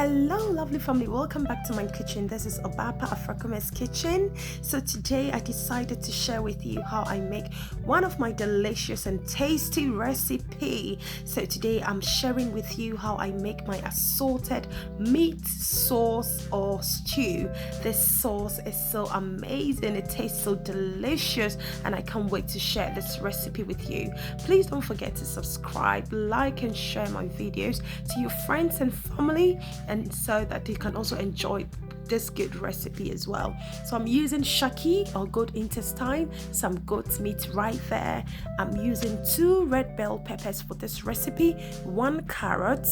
Hello lovely family, welcome back to my kitchen. This is Obapa Afrakume's kitchen. So today I decided to share with you how I make one of my delicious and tasty recipe. So today I'm sharing with you how I make my assorted meat sauce or stew. This sauce is so amazing, it tastes so delicious, and I can't wait to share this recipe with you. Please don't forget to subscribe, like and share my videos to your friends and family, and so that they can also enjoy this good recipe as well. So I'm using shaki or goat intestine, some goat meat right there. I'm using 2 red bell peppers for this recipe, 1 carrot.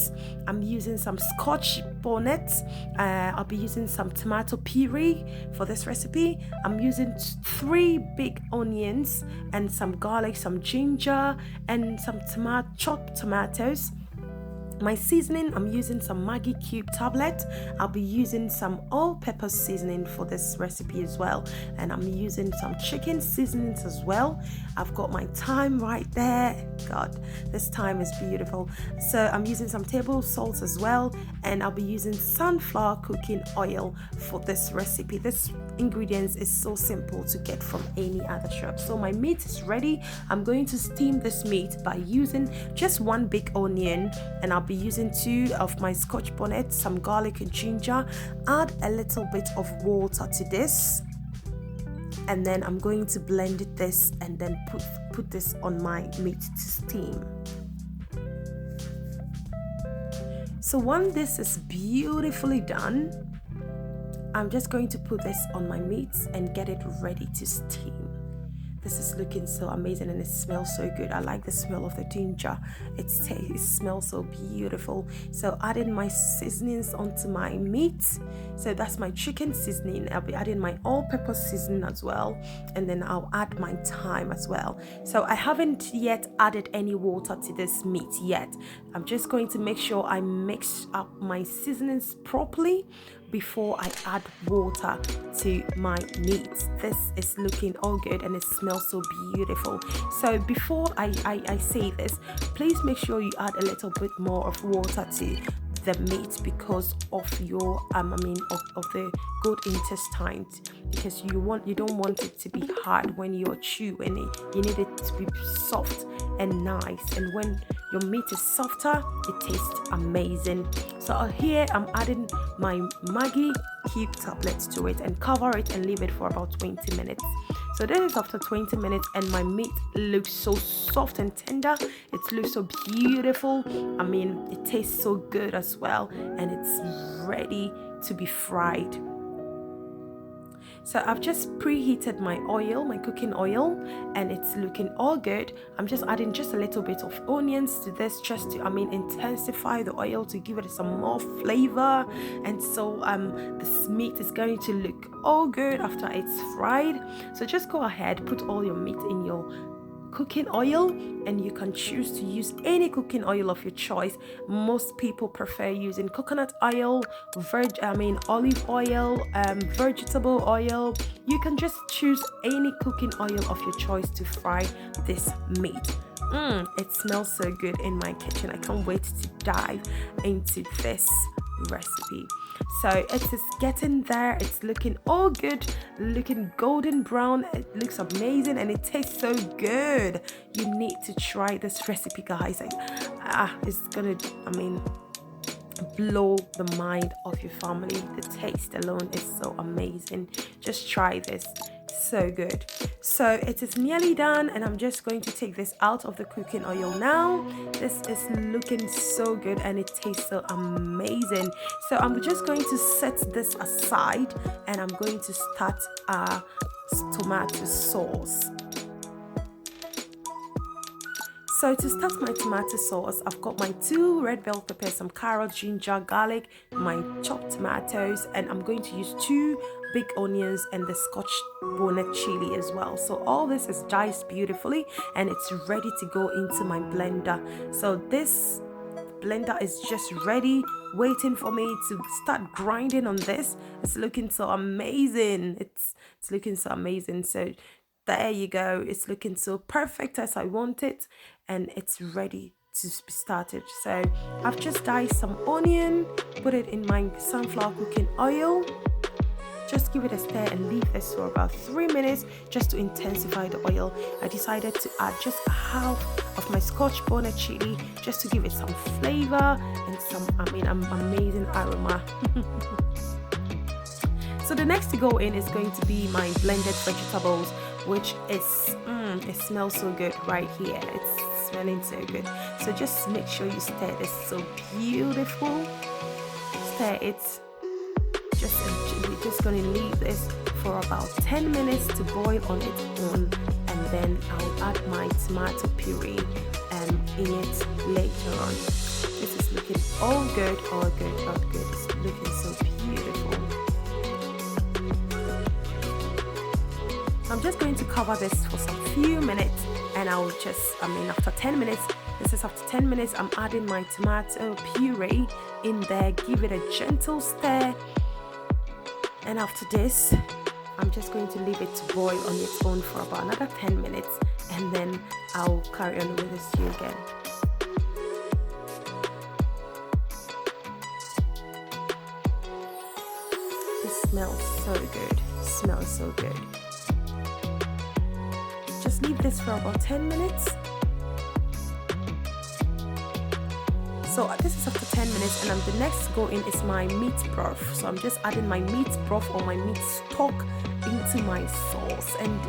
I'm using some scotch bonnet. I'll be using some tomato puree for this recipe. I'm using 3 big onions and some garlic, some ginger, and some chopped tomatoes. My seasoning, I'm using some Maggi cube tablet. I'll be using some all-purpose seasoning for this recipe as well, and I'm using some chicken seasonings as well. I've got my thyme right there. God, this thyme is beautiful. So I'm using some table salt as well, and I'll be using sunflower cooking oil for this recipe. This ingredients is so simple to get from any other shop. So my meat is ready. I'm going to steam this meat by using just 1 big onion, and I'll be using 2 of my scotch bonnet, some garlic and ginger. Add a little bit of water to this, and then I'm going to blend this and then put this on my meat to steam. So when this is beautifully done, I'm just going to put this on my meat and get it ready to steam. This is looking so amazing and it smells so good. I like the smell of the ginger. It smells so beautiful. So adding my seasonings onto my meat. So that's my chicken seasoning. I'll be adding my all-purpose seasoning as well, and then I'll add my thyme as well. So I haven't yet added any water to this meat yet. I'm just going to make sure I mix up my seasonings properly before I add water to my meat. This is looking all good and it smells so beautiful. So before I say this, please make sure you add a little bit more of water to the meat because of your of the goat intestines, because you don't want it to be hard when you're chewing it. You need it to be soft and nice, and when your meat is softer, it tastes amazing. So here I'm adding my Maggi cube tablets to it and cover it and leave it for about 20 minutes. So this is after 20 minutes and my meat looks so soft and tender. It looks so beautiful. It tastes so good as well, and it's ready to be fried. So I've just preheated my oil, my cooking oil, and it's looking all good. I'm just adding just a little bit of onions to this just to intensify the oil to give it some more flavor. And so this meat is going to look all good after it's fried. So just go ahead, put all your meat in your cooking oil, and you can choose to use any cooking oil of your choice. Most people prefer using coconut oil, olive oil, vegetable oil. You can just choose any cooking oil of your choice to fry this meat. It smells so good in my kitchen. I can't wait to dive into this recipe. So it is getting there. It's looking all good, looking golden brown. It looks amazing and it tastes so good. You need to try this recipe, guys. It's gonna blow the mind of your family. The taste alone is so amazing. Just try this. So good. So it is nearly done, and I'm just going to take this out of the cooking oil now. This is looking so good and it tastes so amazing. So I'm just going to set this aside, and I'm going to start our tomato sauce. So to start my tomato sauce, I've got my 2 red bell peppers, some carrot, ginger, garlic, my chopped tomatoes, and I'm going to use 2 big onions and the scotch bonnet chili as well. So all this is diced beautifully and it's ready to go into my blender. So this blender is just ready, waiting for me to start grinding on this. It's looking so amazing. It's looking so amazing. So there you go. It's looking so perfect as I want it, and it's ready to be started. So I've just diced some onion, put it in my sunflower cooking oil. Just give it a stir and leave this for about 3 minutes just to intensify the oil. I decided to add just a half of my Scotch bonnet chili just to give it some flavor and some, amazing aroma. So the next to go in is going to be my blended vegetables, which is, it smells so good right here. It's smelling so good. So just make sure you stir this so beautiful. Stir it. We're just going to leave this for about 10 minutes to boil on its own, and then I'll add my tomato puree in it later on. This is looking all good. It's looking so beautiful. I'm just going to cover this for some few minutes, and I'll just, after 10 minutes, after 10 minutes, I'm adding my tomato puree in there, give it a gentle stir. And after this, I'm just going to leave it to boil on its own for about another 10 minutes, and then I'll carry on with the stew again. This smells so good. Smells so good. Just leave this for about 10 minutes. So this is after 10 minutes, and the next to go in is my meat broth. So I'm just adding my meat broth or my meat stock into my sauce, and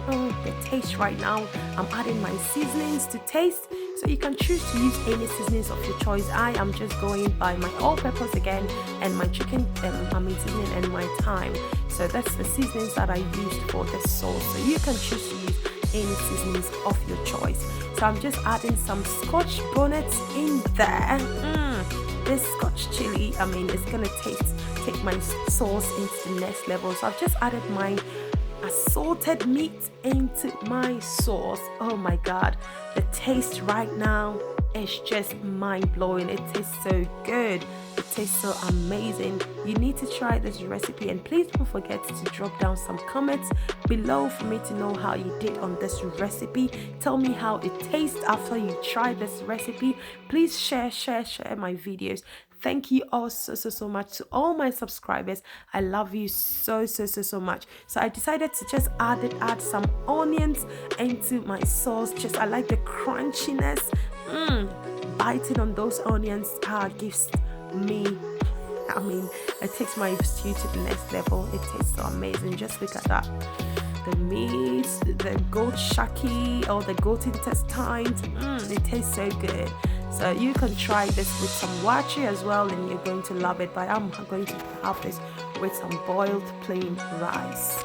the taste right now, I'm adding my seasonings to taste. So you can choose to use any seasonings of your choice. I am just going by my all-purpose again, and my chicken seasoning and my thyme. So that's the seasonings that I used for this sauce. So you can choose to use any seasonings of your choice. So I'm just adding some Scotch bonnets in there. This Scotch chili, it's gonna take my sauce into the next level. So I've just added my assorted meat into my sauce. Oh my god, the taste right now is just mind-blowing. It tastes so good. It tastes so amazing. You need to try this recipe, and please don't forget to drop down some comments below for me to know how you did on this recipe. Tell me how it tastes after you try this recipe. Please share my videos. Thank you all so much to all my subscribers. I love you so much. So I decided to just add some onions into my sauce. I like the crunchiness. Biting on those onions gives me, it takes my stew to the next level. It tastes so amazing. Just look at that. The meat, the goat shaki or the goat intestines, it tastes so good. So you can try this with some wachi as well, and you're going to love it. But I'm going to have this with some boiled plain rice.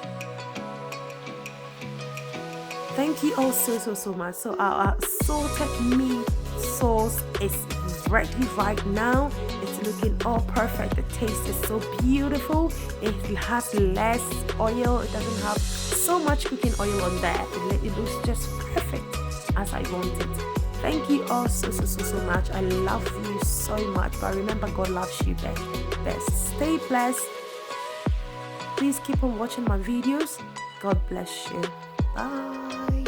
Thank you all so much. So our salted meat sauce is ready right now. It's looking all perfect. The taste is so beautiful. It has less oil. It doesn't have so much cooking oil on there. It looks just perfect as I want it. Thank you all so much. I love you so much. But remember, God loves you best. Stay blessed. Please keep on watching my videos. God bless you. Bye.